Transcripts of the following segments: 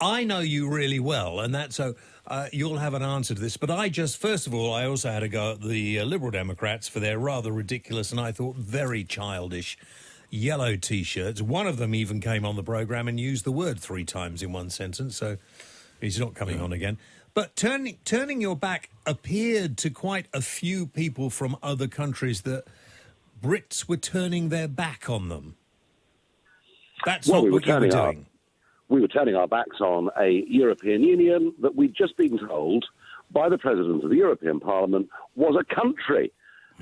I know you really well, and that's so you'll have an answer to this. But first of all, I also had a go at the Liberal Democrats for their rather ridiculous and I thought very childish yellow T-shirts. One of them even came on the programme and used the word 3 times in one sentence, so he's not coming on again. But turning your back appeared to quite a few people from other countries that Brits were turning their back on them. That's not what you were doing. We were turning our backs on a European Union that we'd just been told by the President of the European Parliament was a country.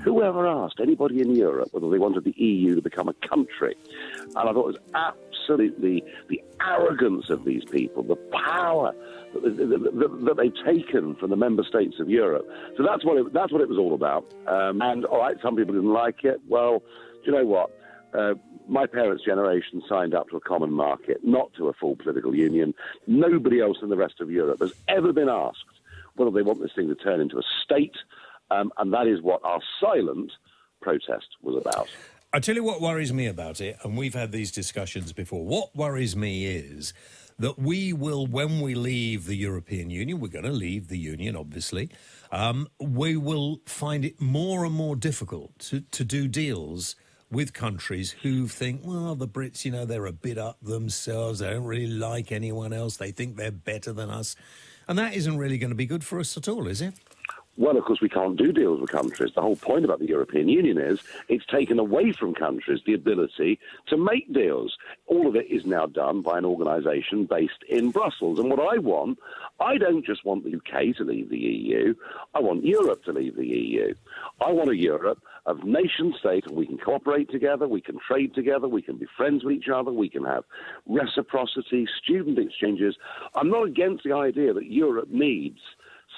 Whoever asked anybody in Europe whether they wanted the EU to become a country? And I thought it was absolutely the arrogance of these people, the power that they've taken from the member states of Europe. So that's what it was all about. And, all right, some people didn't like it. Well, do you know what? My parents' generation signed up to a common market, not to a full political union. Nobody else in the rest of Europe has ever been asked whether they want this thing to turn into a state, and that is what our silent protest was about. I tell you what worries me about it, and we've had these discussions before. What worries me is that we will, when we leave the European Union, we're going to leave the Union, obviously, we will find it more and more difficult to do deals with countries who think, well, the Brits, you know, they're a bit up themselves. They don't really like anyone else. They think they're better than us. And that isn't really going to be good for us at all, is it? Well, of course, we can't do deals with countries. The whole point about the European Union is it's taken away from countries the ability to make deals. All of it is now done by an organisation based in Brussels. And what I don't just want the UK to leave the EU. I want Europe to leave the EU. I want a Europe of nation-state, and we can cooperate together, we can trade together, we can be friends with each other, we can have reciprocity, student exchanges. I'm not against the idea that Europe needs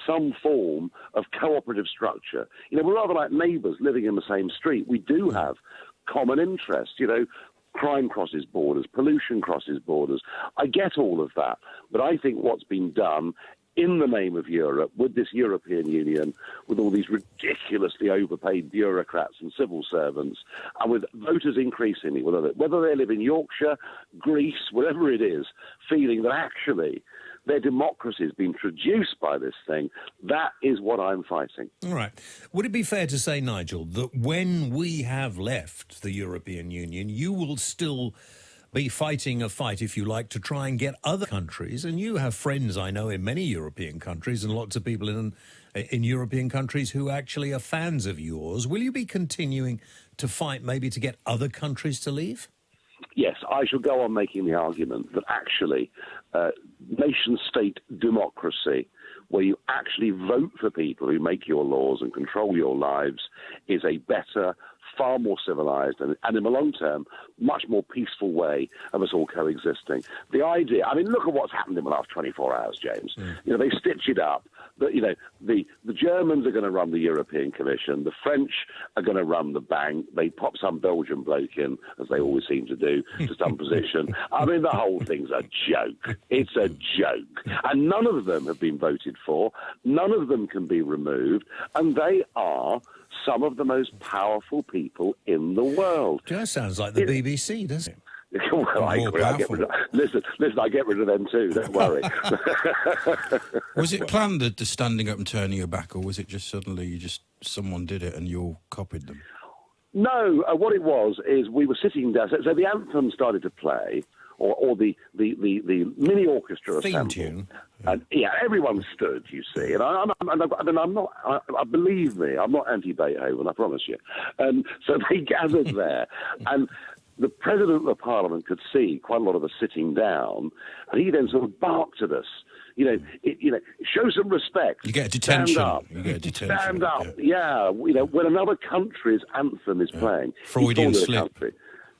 some form of cooperative structure. You know, we're rather like neighbours living in the same street. We do have common interests, you know, crime crosses borders, pollution crosses borders. I get all of that, but I think what's been done in the name of Europe, with this European Union, with all these ridiculously overpaid bureaucrats and civil servants, and with voters increasingly, whether they live in Yorkshire, Greece, wherever it is, feeling that actually their democracy has been traduced by this thing, that is what I'm fighting. All right. Would it be fair to say, Nigel, that when we have left the European Union, you will still be fighting a fight, if you like, to try and get other countries, and you have friends, I know, in many European countries and lots of people in European countries who actually are fans of yours. Will you be continuing to fight maybe to get other countries to leave? Yes, I shall go on making the argument that actually nation-state democracy, where you actually vote for people who make your laws and control your lives, is a better, far more civilised and in the long term, much more peaceful way of us all coexisting. The idea, I mean, look at what's happened in the last 24 hours, James. You know, they stitch it up. But, you know, the Germans are going to run the European Commission. The French are going to run the bank. They pop some Belgian bloke in, as they always seem to do, to some position. I mean, the whole thing's a joke. It's a joke. And none of them have been voted for. None of them can be removed. And they are some of the most powerful people in the world. That sounds like the BBC, doesn't it? Well, I agree. Listen, I get rid of them too, don't worry. Was it planned, the standing up and turning your back, or was it just suddenly someone did it and you all copied them? No, what it was is we were sitting down, so the anthem started to play, or the mini orchestra theme assembled. tune. And everyone stood, you see. And believe me, I'm not anti-Beethoven, I promise you. So they gathered there, and the President of the Parliament could see quite a lot of us sitting down, and he then sort of barked at us. Show some respect. You get a detention. Stand up. You get a detention. Stand up. Yeah. When another country's anthem is playing. Freudian slip.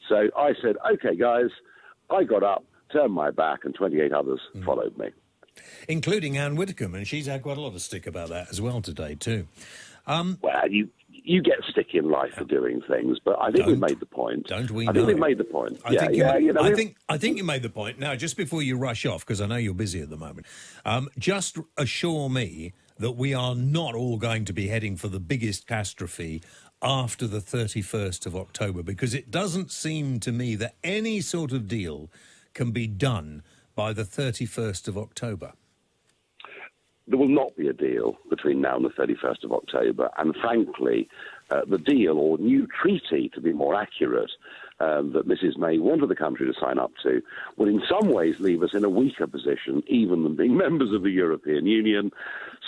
So I said, OK, guys, I got up, turned my back, and 28 others followed me. Including Anne Widdecombe, and she's had quite a lot of stick about that as well today, too. Well, you get stick in life for doing things, but I think we've made the point. Don't we? I think we've made the point. I think you made the point. Now, just before you rush off, because I know you're busy at the moment, just assure me that we are not all going to be heading for the biggest catastrophe after the 31st of October, because it doesn't seem to me that any sort of deal can be done by the 31st of October? There will not be a deal between now and the 31st of October. And frankly, the deal, or new treaty, to be more accurate, that Mrs May wanted the country to sign up to, will in some ways leave us in a weaker position, even than being members of the European Union.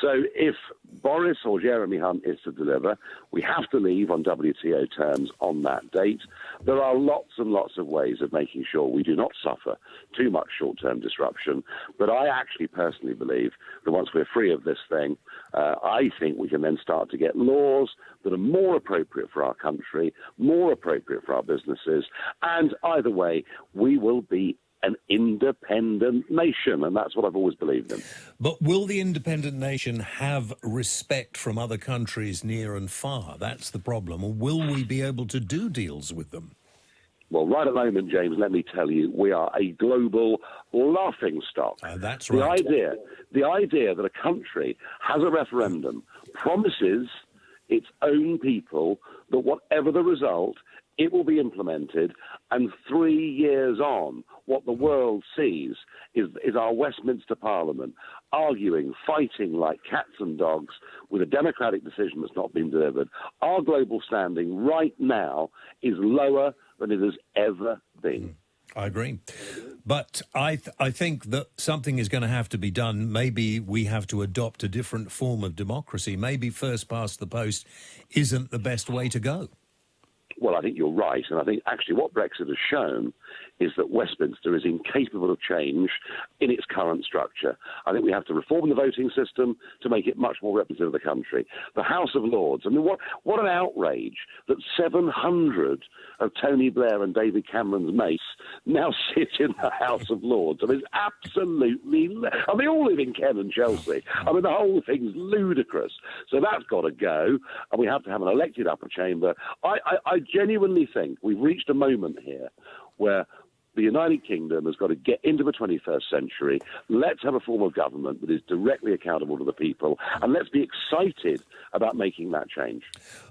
So if Boris or Jeremy Hunt is to deliver, we have to leave on WTO terms on that date. There are lots and lots of ways of making sure we do not suffer too much short-term disruption. But I actually personally believe that once we're free of this thing, I think we can then start to get laws that are more appropriate for our country, more appropriate for our businesses, and either way, we will be an independent nation, and that's what I've always believed in. But will the independent nation have respect from other countries near and far? That's the problem. Or will we be able to do deals with them? Well, right at the moment, James, let me tell you, we are a global laughingstock. That's right. The idea that a country has a referendum, promises its own people that whatever the result, it will be implemented, and 3 years on, what the world sees is our Westminster Parliament arguing, fighting like cats and dogs with a democratic decision that's not been delivered. Our global standing right now is lower than it has ever been. I agree. But I think that something is going to have to be done. Maybe we have to adopt a different form of democracy. Maybe first past the post isn't the best way to go. Well, I think you're right. And I think actually what Brexit has shown is that Westminster is incapable of change in its current structure. I think we have to reform the voting system to make it much more representative of the country. The House of Lords, I mean, what an outrage that 700 of Tony Blair and David Cameron's mates now sit in the House of Lords. I mean, it's absolutely... I mean, they all live in Kent and Chelsea. I mean, the whole thing's ludicrous. So that's got to go, and we have to have an elected upper chamber. I genuinely think we've reached a moment here where the United Kingdom has got to get into the 21st century. Let's have a form of government that is directly accountable to the people, and let's be excited about making that change.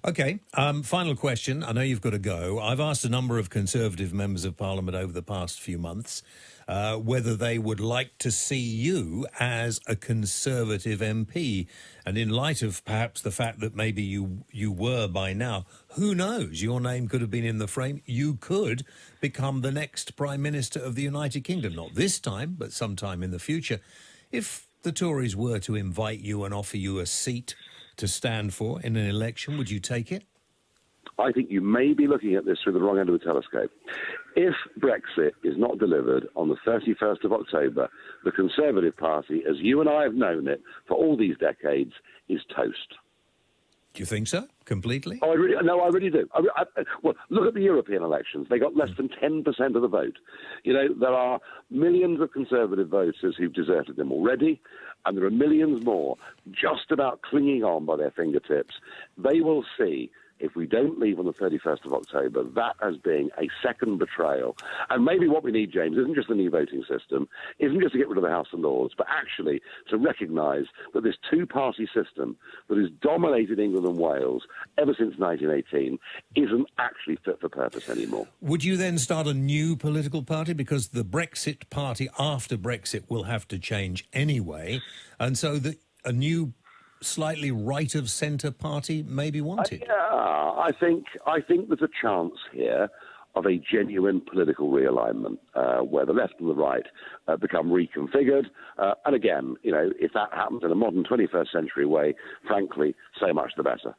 OK, final question. I know you've got to go. I've asked a number of Conservative members of Parliament over the past few months whether they would like to see you as a Conservative MP. And in light of perhaps the fact that maybe you were by now, who knows? Your name could have been in the frame. You could become the next Prime Minister of the United Kingdom. Not this time, but sometime in the future. If the Tories were to invite you and offer you a seat to stand for in an election, would you take it? I think you may be looking at this through the wrong end of the telescope. If Brexit is not delivered on the 31st of October, the Conservative Party, as you and I have known it for all these decades, is toast. Do you think so? Completely? Oh, I really do. Well, look at the European elections. They got less than 10% of the vote. You know, there are millions of Conservative voters who've deserted them already, and there are millions more just about clinging on by their fingertips. They will see, if we don't leave on the 31st of October, that as being a second betrayal. And maybe what we need, James, isn't just a new voting system, isn't just to get rid of the House of Lords, but actually to recognise that this two-party system that has dominated England and Wales ever since 1918 isn't actually fit for purpose anymore. Would you then start a new political party? Because the Brexit Party after Brexit will have to change anyway. And so a new slightly right-of-centre party may be wanted. I think there's a chance here of a genuine political realignment where the left and the right become reconfigured. And again, you know, if that happens in a modern 21st century way, frankly, so much the better.